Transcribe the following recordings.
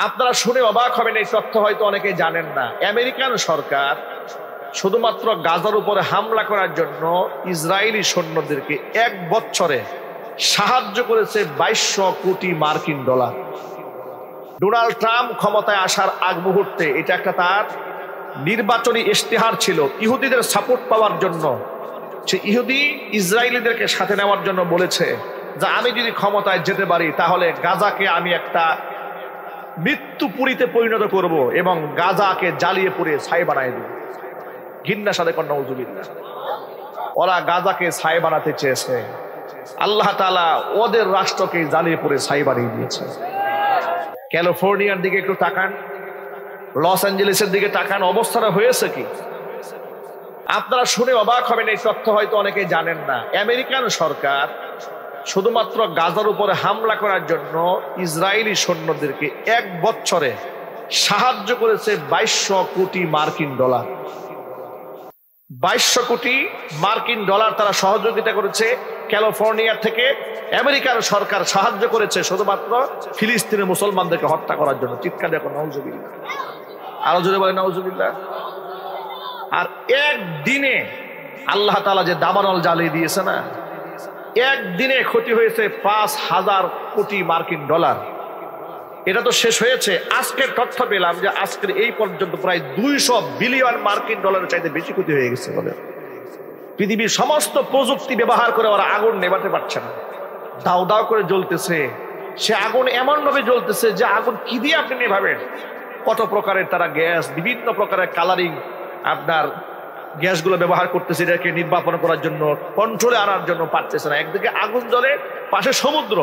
আপনারা শুনে অবাক হবেন, এই তথ্য হয়তো অনেকে জানেন না। আমেরিকান সরকার শুধুমাত্র গাজার উপরে হামলা করার জন্য ইসরায়েলি সৈন্যদেরকে 1 বছরে সাহায্য করেছে 2200 কোটি মার্কিন ডলার। ডোনাল্ড ট্রাম্প ক্ষমতায় আসার আগ মুহূর্তে এটা একটা তার নির্বাচনী ইশতেহার ছিল। ইহুদিদের সাপোর্ট পাওয়ার জন্য সে ইহুদি ইসরায়েলিদেরকে সাথে নেওয়ার জন্য বলেছে যে আমি যদি ক্ষমতায় যেতে পারি তাহলে গাজাকে আমি একটা মৃত্যুপুরীতে পরিণত করব এবং গাজাকে জ্বালিয়ে পুড়ে ছাই বানাই দেব। ঘৃণার সাথে কন্যা উজুবিল্লাহ, ওরা গাজাকে ছাই বানাতে চেয়েছে, আল্লাহ তাআলা ওদের রাষ্ট্রকে জ্বালিয়ে পুড়ে ছাই বানিয়ে দিয়েছে। ক্যালিফোর্নিয়ার দিকে একটু তাকান, লস অ্যাঞ্জেলেসের দিকে তাকান, অবস্থাটা হয়েছে কি আপনারা শুনে অবাক হবেন। এই তথ্য হয়তো অনেকে জানেন না। আমেরিকান সরকার শুধুমাত্র গাজার উপরে হামলা করার জন্য ইসরায়েলি সৈন্যদেরকে 1 বছরে সাহায্য করেছে 2200 কোটি মার্কিন ডলার। 2200 কোটি মার্কিন ডলার তারা সহযোগিতা করেছে। ক্যালিফোর্নিয়া থেকে আমেরিকার সরকার সাহায্য করেছে শুধুমাত্র ফিলিস্তিনের মুসলমানদেরকে হত্যা করার জন্য। চিৎকার দেখো নাউজুবিল্লাহ, আরো জোরে বলে নাউজুবিল্লাহ। আর একদিনে আল্লাহ তাআলা যে দাবানল জ্বালিয়ে দিয়েছে না, একদিনে ক্ষতি হয়েছে 5000 কোটি মার্কিন ডলার। এটা তো শেষ হয়েছে। আজকের তথ্য পেলাম যে আজকের এই পর্যন্ত প্রায় 200 বিলিয়ন মার্কিন ডলারের চাইতে বেশি ক্ষতি হয়ে গেছে বলে। পৃথিবীর সমস্ত প্রযুক্তি ব্যবহার করে ওরা আগুন নেভাতে পারছে না, দাও দাও করে জ্বলতেছে। সে আগুন এমন ভাবে জ্বলতেছে যে আগুন কি দিয়ে আপনি নেভাবেন। কত প্রকারের তারা গ্যাস, বিভিন্ন প্রকারের কালারিং আপনার গ্যাসগুলো ব্যবহার করতেছে এটাকে নির্বাপন করার জন্য, কন্ট্রোলে আনার জন্য পারতেছে না। একদিকে আগুন জ্বলে, পাশে সমুদ্র,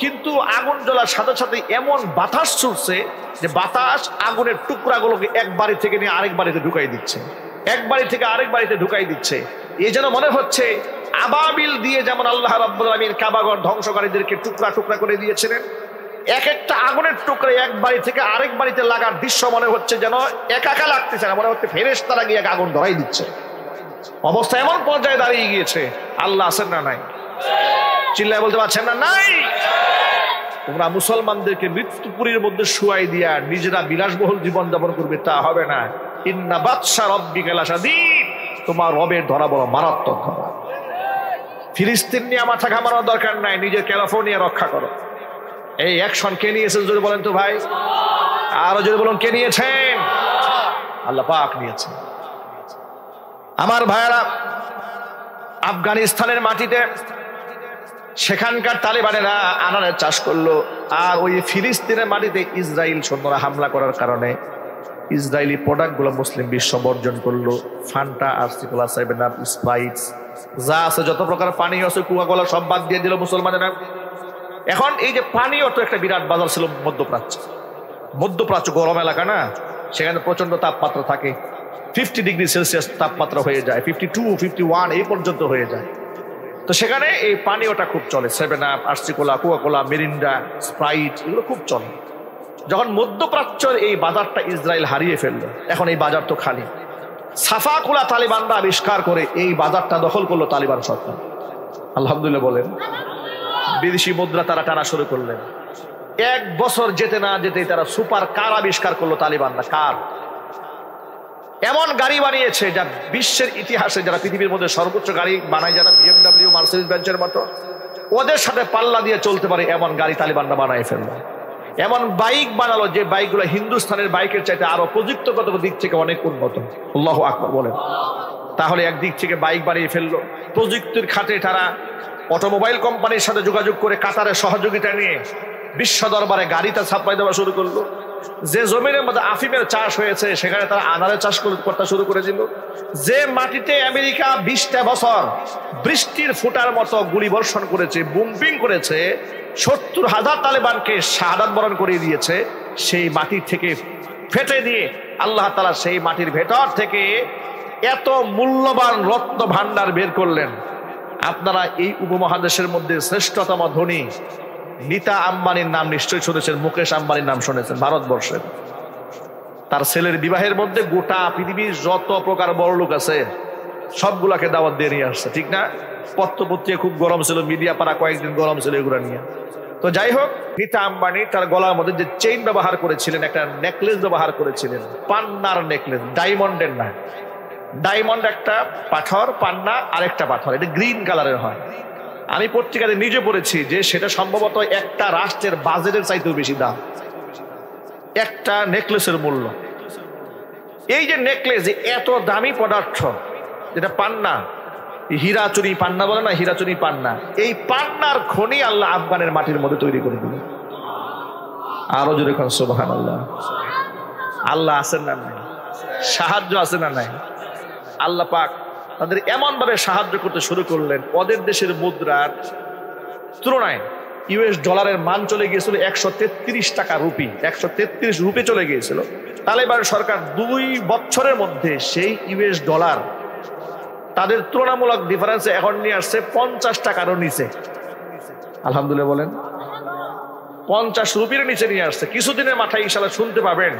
কিন্তু আগুন জ্বলার সাথে সাথে এমন বাতাস ছুটছে যে বাতাস আগুনের টুকরাগুলোকে এক বাড়ি থেকে নিয়ে আরেক বাড়িতে ঢুকাই দিচ্ছে, এক বাড়ি থেকে আরেক বাড়িতে ঢুকাই দিচ্ছে। এই যেন মনে হচ্ছে আবাবিল দিয়ে যেমন আল্লাহ রাব্বুল আলামিন কাবাগর ধ্বংসকারীদেরকে টুকরা টুকরা করে দিয়েছিলেন, এক একটা আগুনের টুকরা এক বাড়ি থেকে আরেক বাড়িতে লাগার দৃশ্য মনে হচ্ছে যেন একা লাগতেছে না, মনে হচ্ছে ফেরেশতারা গিয়ে আগুন ধরাই দিচ্ছে। অবস্থা এমন পর্যায়ে দাঁড়িয়ে গিয়েছে। আল্লাহ আছেন না নাই? চিল্লায় বলতে পারছেন না? নাই। তোমরা মুসলমানদেরকে মৃত্যুপুরীর মধ্যে শুয়াই দিয়া নিজেরা বিলাসবহুল জীবন যাপন করবে, তা হবে না। ইন্না বাতশা রাব্বিকা লাশাদীদ, তোমার রবের ধরা বড় মারাত্মক ধরা। ফিলিস্তিন নিয়ে মাথা ঘামানোর দরকার নাই, নিজের ক্যালিফোর্নিয়া রক্ষা করো। এই অ্যাকশন কে নিয়েছেন যদি বলেন তো ভাই? আরো যদি বলুন কে নিয়েছেন? আল্লাহ পাক নিয়েছেন। আমার ভাইয়ারা, আফগানিস্তানের মাটিতে সেখানকার তালেবানেরা আনারের চাষ করলো, আর ওই ফিলিস্তিনের মাটিতে ইসরায়েল সৈন্যরা হামলা করার কারণে ইসরায়েলি প্রোডাক্টগুলো মুসলিম বিশ্ব বর্জন করলো। ফান্টা, আরসিকোলা, 7 আপ, স্প্রাইট, যা আছে যত প্রকার পানীয় আছে, কোকা-কোলা সব বাদ দিয়ে দিল মুসলমানেরা। এখন এই যে পানীয় তো একটা বিরাট বাজার ছিল মধ্যপ্রাচ্য। মধ্যপ্রাচ্য গরম এলাকা না, সেখানে প্রচন্ড তাপমাত্রা থাকে, 50 ডিগ্রি সেলসিয়াস তাপমাত্রা হয়ে যায়, 52, 51 এই পর্যন্ত হয়ে যায়। তো সেখানে এই পানীয়টা খুব চলে, 7 আপ, আরসিকোলা, কোকা-কোলা, মিরিন্ডা, স্প্রাইট, এগুলো খুব চলে। যখন মধ্যপ্রাচ্যের এই বাজারটা ইসরায়েল হারিয়ে ফেললো, এখন এই বাজার তো খালি। সাফাকুলা তালিবানরা আবিষ্কার করে এই বাজারটা দখল করলো তালিবান সরকার। আলহামদুলিল্লাহ বলেন। বিদেশি মুদ্রা তারা টানা শুরু করলেন। 1 বছর যেতে না যেতেই তারা সুপার কার আবিষ্কার করলো তালিবানরা। কার এমন গাড়ি বানিয়েছে যা বিশ্বের ইতিহাসে, যারা পৃথিবীর মধ্যে সর্বোচ্চ গাড়ি বানায়, যারা BMW, মার্সিডিজ বেঞ্চের মতো, ওদের সাথে পাল্লা দিয়ে চলতে পারে এমন গাড়ি তালিবানরা বানায় ফেললো। এমন বাইক বানালো যে বাইকগুলো হিন্দুস্তানের বাইকের চাইতে আরো প্রযুক্তিগত দিক থেকে অনেক উন্নত। আল্লাহু আকবার বলেন। তাহলে একদিক থেকে বাইক বানিয়ে ফেললো, প্রযুক্তির খাতে তারা অটোমোবাইল কোম্পানির সাথে যোগাযোগ করে কাতারের সহযোগিতা নিয়ে বিশ্ব দরবারে গাড়িটা সাপ্লাই দেওয়া শুরু করলো। যে জমিনের মধ্যে আফিমের চাষ হয়েছে সেখানে তারা আনারের চাষ করতে শুরু করে দিল। যে মাটিতে আমেরিকা 20টা বছর বৃষ্টির ফোঁটার মতো গুলি বর্ষণ করেছে, বুম্পিং করেছে, 70,000 তালেবানকে শাহাদাত বরণ করিয়ে দিয়েছে, সেই মাটি থেকে ফেটে দিয়ে আল্লাহ তাআলা সেই মাটির ভেতর থেকে এত মূল্যবান রত্ন ভান্ডার বের করলেন। আপনারা এই উপমহাদেশের মধ্যে শ্রেষ্ঠতম ধনী নীতা আম্বানির নাম নিশ্চয়ই শুনেছেন, মুকেশ আম্বানির নাম শুনেছেন। ভারতবর্ষের তার ছেলের বিবাহের মধ্যে গোটা পৃথিবীর যত প্রকার বড় লোক আছে সবগুলাকে দাওয়াত দিয়ে নিয়ে আসছে, ঠিক না? পত্রপত্রিকা খুব গরম ছিল, মিডিয়া পাড়া কয়েকদিন গরম ছিল এগুলো নিয়ে। তো যাই হোক, নীতা আম্বানি তার গলার মধ্যে যে চেইন ব্যবহার করেছিলেন, একটা নেকলেস ব্যবহার করেছিলেন, পান্নার নেকলেস, ডায়মন্ডের না। ডায়মন্ড একটা পাথর, পান্না আরেকটা পাথর, এটা গ্রিন কালারের হয়। আমি পত্রিকাতে নিজে পড়েছি যে সেটা সম্ভবত একটা রাষ্ট্রের বাজেটের চাইতেও বেশি দাম, একটা নেকলেসের মূল্য। এই যে নেকলেস, এত দামি পদার্থ যেটা পান্না, হীরা চুরি পান্না বলে না, হীরা চুরি পান্না, এই পান্নার খনি আল্লাহ আফগানের মাটির মধ্যে তৈরি করে দিল। আরো জোরে কোন সুবহানাল্লাহ। আল্লাহ আছেন না নাই? সাহায্য আছে না নাই? আল্লাহ পাক তাদের এমন ভাবে সাহায্য করতে শুরু করলেন, ওদের দেশের মুদ্রার তুলনায় ইউএস ডলারের মান চলে গিয়েছিল 133 টাকা রুপি, 133 রুপি চলে গিয়েছিল। তালেবান সরকার 2 বছরের মধ্যে সেই ইউএস ডলার তাদের তুলনামূলক ডিফারেন্সে এখন নিয়ে আসছে 50 টাকারও নিচে। আলহামদুলিল্লাহ বলেন, 50 রুপির নিচে নিয়ে আসছে। কিছুদিনের মাথায় ইনশাআল্লাহ শুনতে পাবেন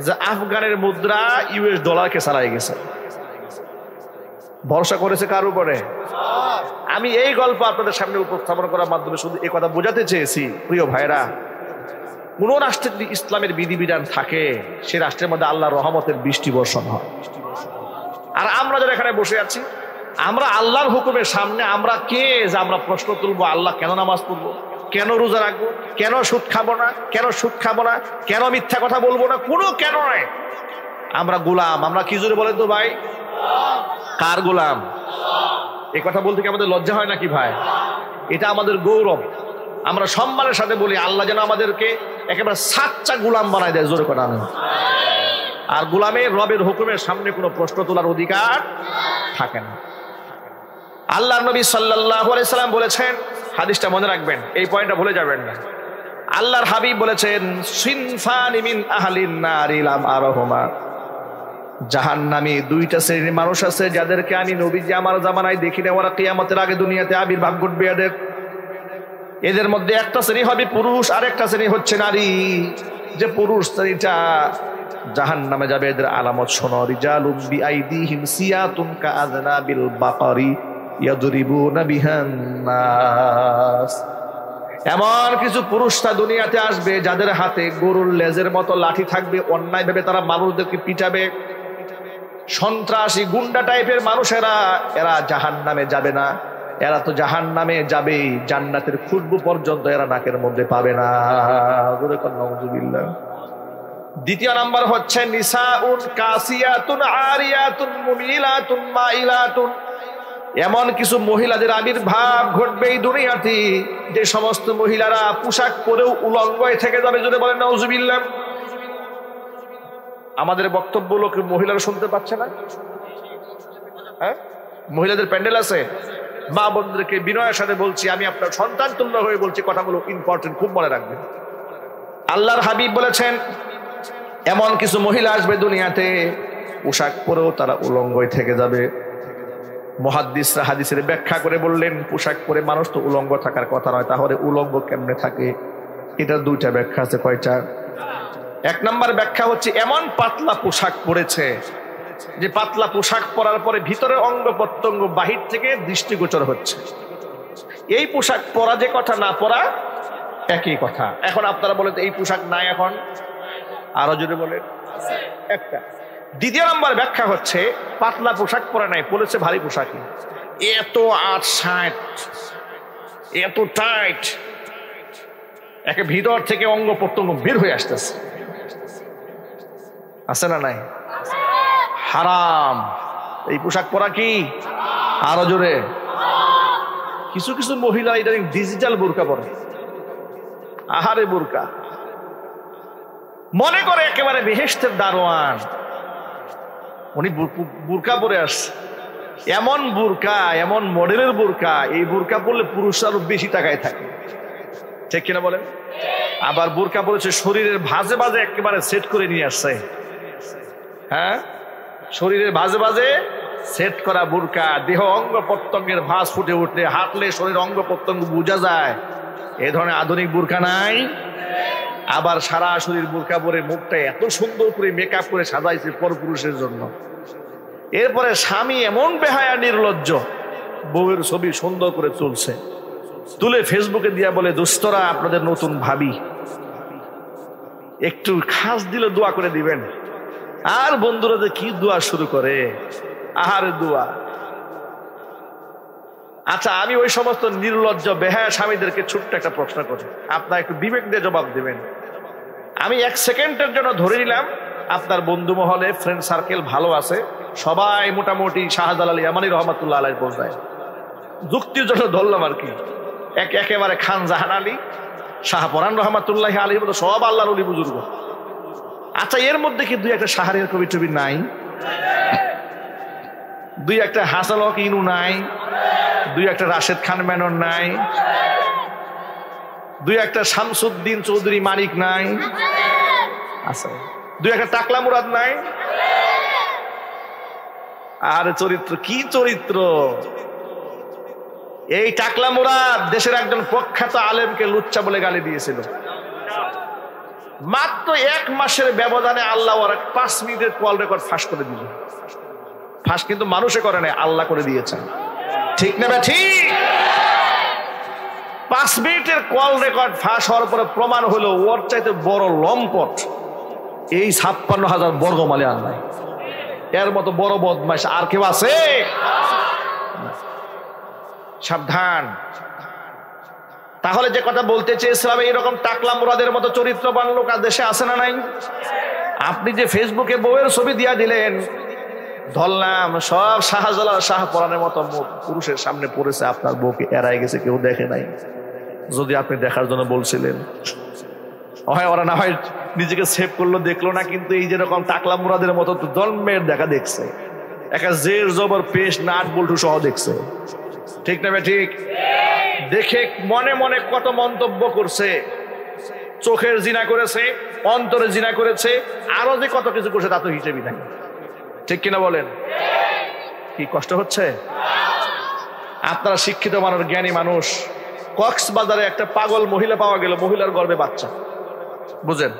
যে আফগানের মুদ্রা ইউএস ডলারকে ছাড়াই গেছে। ভরসা করেছে কার উপরে? আমি এই গল্প আপনাদের সামনে উপস্থাপন করার মাধ্যমে শুধু এই কথা বোঝাতে চেয়েছি, প্রিয় ভাইরা, কোন রাষ্ট্রের ইসলামের বিধিবিধান থাকে, সে রাষ্ট্রের মধ্যে আল্লাহর রহমতের বৃষ্টি বর্ষণ হয়। আর আমরা যারা এখানে বসে আছি, আমরা আল্লাহর হুকুমের সামনে আমরা কে যে আমরা প্রশ্ন তুলবো, আল্লাহ কেন নামাজ পড়বো, কেন রোজা রাখবো, কেন সুদ খাবো না, কেন সুদ খাবো না, কেন মিথ্যা কথা বলবো না, কোনো কেন নয়। আমরা গোলাম। আমরা কি জোরে বলেন তো ভাই? কার গোলাম? এই কথা বলতে কি আমাদের লজ্জা হয় নাকি ভাই? এটা আমাদের গৌরব। আমরা সম্মানের সাথে বলি, আল্লাহ যেন আমাদেরকে একেবারে সাচ্চা গোলাম বানায় দেয়। জোরে কথা নেই। আর গোলামের রবের হুকুমের সামনে কোনো প্রশ্ন তোলার অধিকার থাকে না। আল্লাহ নবী সাল্লাল্লাহু আলাইহি সাল্লাম বলেছেন, হাদিসটা মনে রাখবেন, এই পয়েন্টটা ভুলে যাবেন না। আল্লাহর হাবিব বলেছেন, সিনফানি মিন আহলিন নারি লাম আরহুমা, জাহান্নামী 2টা শ্রেণীর মানুষ আছে যাদেরকে আমি নবীজি আমার জামানায় দেখি না, ওরা কিয়ামতের আগে দুনিয়াতে আবির্ভাব ঘটবে এদের। এদের মধ্যে একটা শ্রেণী হবে পুরুষ, আর একটা শ্রেণী হচ্ছে নারী। যে পুরুষ শ্রেণীটা জাহান্নামে যাবে, এদের আলামত শোনো, রিজালুম বিআইদিহিম সিয়াতুন কাআযনাবিল বাকারি ইয়াদরিবুনা বিহান নাস। এমন কিছু পুরুষরা দুনিয়াতে আসবে যাদের হাতে গরুর লেজের মতো লাঠি থাকবে, অন্যায় ভাবে তারা মানুষদেরকে পিটাবে। সন্ত্রাসী গুন্ডা টাইপের মানুষেরা, এরা জাহান্নামে যাবে না, এরা তো জাহান্নামে যাবে, জান্নাতের খুশবু পর্যন্ত এরা নাকের মধ্যে পাবে না। নাউযুবিল্লাহ। দ্বিতীয় নাম্বার হচ্ছে নিসাউন কাসিয়াতুন আরিয়াতুন মুমিলাতুন মাইলাতুন। এমন কিছু মহিলাদের আবির্ভাব ঘটবে এই দুনিয়াতে, যে সমস্ত মহিলারা পোশাক পরেও উলঙ্গ থেকে যাবে। যদি বলেন নাউযুবিল্লাহ। আমাদের বক্তব্য লোক মহিলারা শুনতে পাচ্ছে না? হ্যাঁ, মহিলাদের প্যান্ডেল আছে। মা বোনদেরকে বিনয়ের সাথে বলছি, আমি আপনার সন্তান তুল্য হয়ে বলছি, কথাগুলো ইম্পর্টেন্ট, খুব মনে রাখবেন। আল্লাহর হাবিব বলেছেন, এমন কিছু মহিলা আসবে দুনিয়াতে, পোশাক পরেও তারা উলঙ্গ থেকে যাবে। মুহাদ্দিসরা হাদিসের ব্যাখ্যা করে বললেন, পোশাক পরে মানুষ তো উলঙ্গ থাকার কথা নয়, তাহলে উলঙ্গ কেমনে থাকে? এটার 2টা ব্যাখ্যা আছে। কয়টা? 1 নম্বর ব্যাখ্যা হচ্ছে, এমন পাতলা পোশাক পরেছে যে পাতলা পোশাক পরার পরে ভিতরে অঙ্গ প্রত্যঙ্গ বাহির থেকে দৃষ্টিগোচর হচ্ছে। এই পোশাক পরা যে কথা, না পরা একই কথা। এখন আপনারা বলেন এই পোশাক নাই এখন? আরো জোরে বলেন। একটা। দ্বিতীয় নম্বর ব্যাখ্যা হচ্ছে, পাতলা পোশাক পরে নাই, পরেছে ভারী পোশাকই। এত 8-60, এত টাইট, একে ভিতর থেকে অঙ্গ প্রত্যঙ্গ বের হয়ে আসতেছে। আছে না নাই? হারাম। এই পোশাক পরা কি? আরো জোরে। কিছু কিছু মহিলা এটা ডিজিটাল বোরকা পরে। আহারে বোরকা, মনে করে একেবারে বেহেশতের দারোয়ান। উনি বোরকা পরে আসছে, এমন বোরকা, এমন মডেলের বোরকা, এই বোরকা পরলে পুরুষরা আরো বেশি টাকায় থাকে। ঠিক কিনা বলেন? আবার বোরকা পরেছে শরীরের ভাজে ভাজে একেবারে সেট করে নিয়ে আসছে। হ্যাঁ, শরীরের ভাজে ভাজে সেট করা বোরকা, দেহ অঙ্গ প্রত্যঙ্গের ভাঁজ ফুটে উঠলে, হাঁটলে শরীর অঙ্গ প্রত্যঙ্গ বোঝা যায়। এই ধরনের আধুনিক বোরকা নাই। আবার সারা শরীর বোরকা পরে মুখটা এত সুন্দর করে মেকআপ করে সাজাইছে পরপুরুষের জন্য। এরপরে স্বামী এমন বেহায়া নির্লজ্জ, বউয়ের ছবি সুন্দর করে তুলছে, তুলে ফেসবুকে দিয়া বলে, দুস্তরা আপনাদের নতুন ভাবি, একটু খাস দিলে দোয়া করে দিবেন। আর বন্ধুরা যে কি দোয়া শুরু করে, আহারে দোয়া। আচ্ছা, আমি ওই সমস্ত নির্লজ্জ বেহায়া স্বামীদেরকে ছোট্ট একটা প্রশ্ন করি, আপনার একটু বিবেক দিয়ে জবাব দিবেন। আমি 1 সেকেন্ডের জন্য ধরে নিলাম আপনার বন্ধু মহলে, ফ্রেন্ড সার্কেল ভালো আছে, সবাই মোটামুটি শাহজালাল ইয়ামানী রহমাতুল্লাহ আলাইহি পৌঁছায়, যুক্তির জন্য ধরলাম আর কি। একেবারে খান জাহান আলী, শাহপরান রহমাতুল্লাহ আলাইহির মতো সব আল্লাহর ওলি বুজুর্গ। আচ্ছা, এর মধ্যে কি 2-1 শাহরিয়ার কবি টবি নাই? 2-1 হাসান হক ইনু নাই? 2-1 রাশেদ খান মেনন নাই? 2-1 শামসুদ্দিন চৌধুরী মানিক নাই? আচ্ছা, 2-1 টাকলা মুরাদ নাই? আর চরিত্র, কি চরিত্র! এই টাকলা মুরাদ দেশের একজন প্রখ্যাত আলেমকে লুচ্চা বলে গালি দিয়েছিল। মাত্র 1 মাসের ব্যবধানে আল্লাহ ওর 5 মিনিটের কল রেকর্ড ফাঁস করে দিল। ফাঁস কিন্তু মানুষে করে নাই, আল্লাহ করে দিয়েছেন। ঠিক না ঠিক? 5 মিনিটের কল রেকর্ড ফাঁস হওয়ার পরে প্রমাণ হলো ওর চাইতে বড় লম্পট এই 56,000 বর্গমাইলে আর নাই। এর মতো বড় বদমাইশ আর কেউ আছে? সাবধান। তাহলে যে কথা বলতে চেয়েছিলাম, এইরকম টাকলা মুরাদের মতো চরিত্রবান লোক আর দেশে আছে না নাই? আপনি যে ফেসবুকে বউয়ের ছবি দিয়া দিলেন, ধরলাম সব শাহজালাল শাহপরানের মতো পুরুষের সামনে পড়েছে, আপনার বউকে এড়াই গেছে, কেউ দেখে নাই। যদি আপনি দেখার জন্য বলছিলেন, হয় ওরা না হয় নিজেকে সেভ করলো, দেখলো না, কিন্তু এই যেরকম টাকলা মুরাদের মতো জন্মের দেখা দেখছে, একটা জের জবর পেশ নাট বল্টু সহ দেখছে। ঠিক না ঠিক? দেখে মনে মনে কত মন্তব্য করছে, চোখের জিনা করেছে, অন্তরে জিনা করেছে, আরো যে কত কিছু করছে তা তো হিসেবই নাই। ঠিক কিনা বলেন? কি কষ্ট হচ্ছে? আপনারা শিক্ষিত মানুষ, জ্ঞানী মানুষ, কক্সবাজারে একটা পাগল মহিলা পাওয়া গেল, মহিলার গর্ভে বাচ্চা। বুঝেন,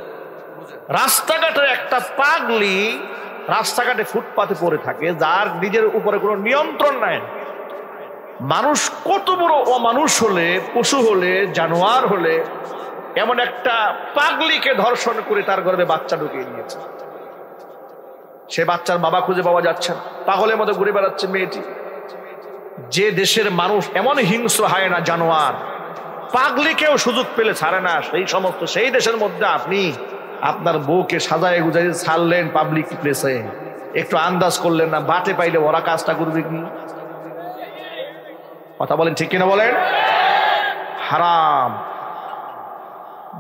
রাস্তাঘাটে একটা পাগলি রাস্তাঘাটে ফুটপাতে পড়ে থাকে, যার নিজের উপরে কোনো নিয়ন্ত্রণ নাই। মানুষ কত বড় অমানুষ হলে, পশু হলে, জানোয়ার হলে এমন একটা পাগলিকে ধর্ষণ করে তার গর্ভে বাচ্চা ঢুকিয়ে নিয়েছে। সে বাচ্চার বাবা খুঁজে পাওয়া যাচ্ছে না, পাগলের মতো ঘুরে বেড়াচ্ছে মেয়েটি। যে দেশের মানুষ এমন হিংস্র হয় না, জানোয়ার, পাগলিকেও সুযোগ পেলে ছাড়ে না, সেই দেশের মধ্যে আপনি আপনার বউকে সাজায় গুজায় ছাড়লেন পাবলিক প্লেসে, একটু আন্দাজ করলেন না, বাটে পাইলে ওরা কাজটা করবে কি? কথা বলেন ঠিক কিনা বলেন? হারাম।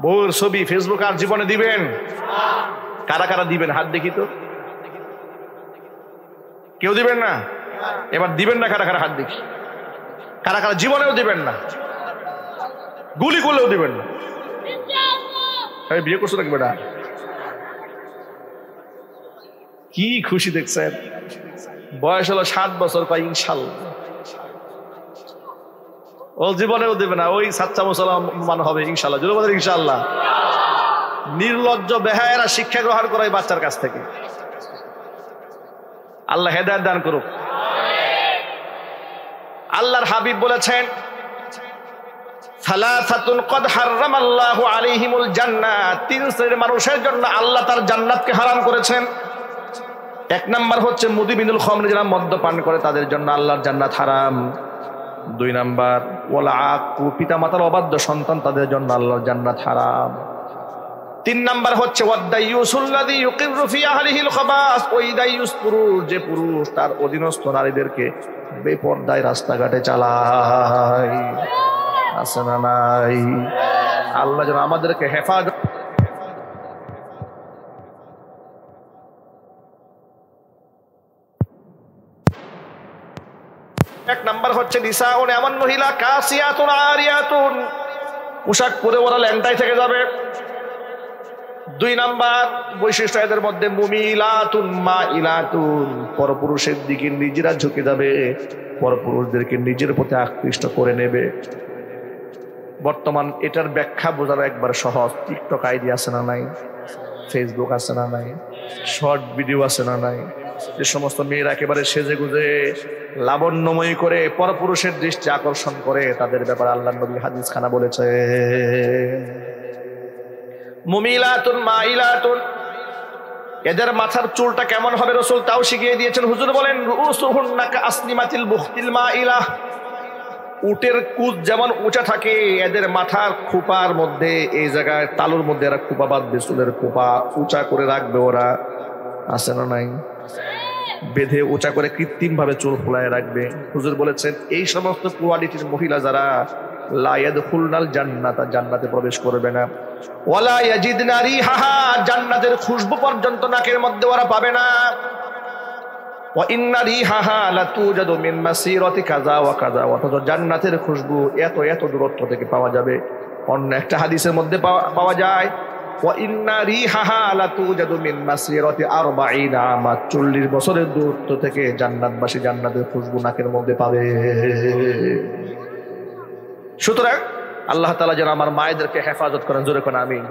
বউর ছবি ফেসবুক আর জীবনে দিবেন? কারা কারা দিবেন হাত দেখি তো। কেউ দিবেন না? এবার দিবেন না কারা কারা হাত দেখি। কারা কারা জীবনেও দিবেন না? গুলি করলেও দিবেন না? বিয়ে করছো নাকি বেটা? কি খুশি দেখছেন? বয়স হলো 7 বছর, কয় ইনশাল্লাহ। ও জীবনেও দেবে না, ওই সাচ্চা মুসলমান হবে ইনশাল্লাহ। জুলুবাদের ইনশাল্লাহ। নির্লজ্জ বেহায়েরা শিক্ষা গ্রহণ করে বাচ্চার কাছ থেকে। আল্লাহ হেদায়েত দান করুক। আল্লাহর হাবিব বলেছেন, সালাসাতুন কদ হারামাল্লাহু আলাইহিমুল জান্নাত, 3 শ্রেণীর মানুষের জন্য আল্লাহ তার জান্নাতকে হারাম করেছেন। 1 নাম্বার হচ্ছে মুদিবিনুল খামর, যারা মদ্যপান করে তাদের জন্য আল্লাহর জান্নাত হারাম। 2 নাম্বার ওয়ালা আকু, পিতা মাতার অবাধ্য সন্তান, তাদের জন্য আল্লাহর জান্নাত হারাম। 3 নাম্বার হচ্ছে ওয়াদাইয়ুসুল্লাযী ইউকিরু ফি আহলিহিল খাবাস, ওই দাইয়ুস পুরুষ, যে পুরুষ তার অধীনস্থ নারীদেরকে বেপরদায় রাস্তাঘাটে চালায়। আছে না নাই? আল্লাহ যেন আমাদেরকে হেফাজত। 1 নাম্বার হচ্ছে নিসাউন, এমন মহিলা কাসিয়াতুন আরিয়াতুন, পোশাক পরে ওরা ল্যাংটাই থেকে যাবে। 2 নাম্বার বৈশিষ্ট্য এদের মধ্যে মুমিলাতুন মাইলাতুন, পরপুরুষের দিকে নিজেরা ঝুঁকে যাবে, পরপুরুষদেরকে নিজের প্রতি আকৃষ্ট করে নেবে। বর্তমান এটার ব্যাখ্যা বোঝার একবার সহজ। টিকটক আইডি আছে না নাই? ফেসবুক আছে না নাই? শর্ট ভিডিও আছে না নাই? যে সমস্ত মেয়েরা একেবারে সেজে গুজে লাবণ্যময়ী করে পরপুরুষের দৃষ্টি আকর্ষণ করে, তাদের ব্যাপারে আল্লাহ নবী হাদিস খানা বলেছে মুমিলাতুন মাইলাতুন, এদের মাথার চুলটা কেমন হবে রাসূল তাও শিখিয়ে দিয়েছেন। হুজুর বলেন রুউসুহুন্না কাসনিমাতিল বুখতিল মাইলা, উটের কুচ যেমন উঁচা থাকে, এদের মাথার খোপার মধ্যে এই জায়গায় তালুর মধ্যে এরা খোপা বাঁধবে, চুলের খোপা উঁচা করে রাখবে, ওরা আছে না নাই, বেঁধে উঁচা করে কৃত্রিম ভাবে চুল ফোলায় রাখবে। হুজুর বলেছেন এই সমস্ত কোয়ালিটির মহিলা যারা লা ইয়াদখুলনাল জান্নাতা, জান্নাতে প্রবেশ করবে না, ওয়ালা ইয়াজিদনা রিহাহা, জান্নাতের খুশবু পর্যন্ত নাকের মধ্যে ওরা পাবে না, ওয়া ইন্না রিহাহা লাতুজাদু মিন মাসিরাতি কাযা ওয়া কাযা, অথচ জান্নাতের খুশবু এত এত দূরত্ব থেকে পাওয়া যাবে। অন্য একটা হাদিসের মধ্যে পাওয়া যায় ওয়া ইন্না রিহাহা লাতুজাদু মিন মাসিরাতি 40 আমা, 40 বছরের দূরত্ব থেকে জান্নাতবাসী জান্নাতের খুশবু নাকের মধ্যে পাবে। সুতরাং আল্লাহ তাআলা যেন আমার মায়েদেরকে হেফাজত করেন, জোরে কোন আমিন।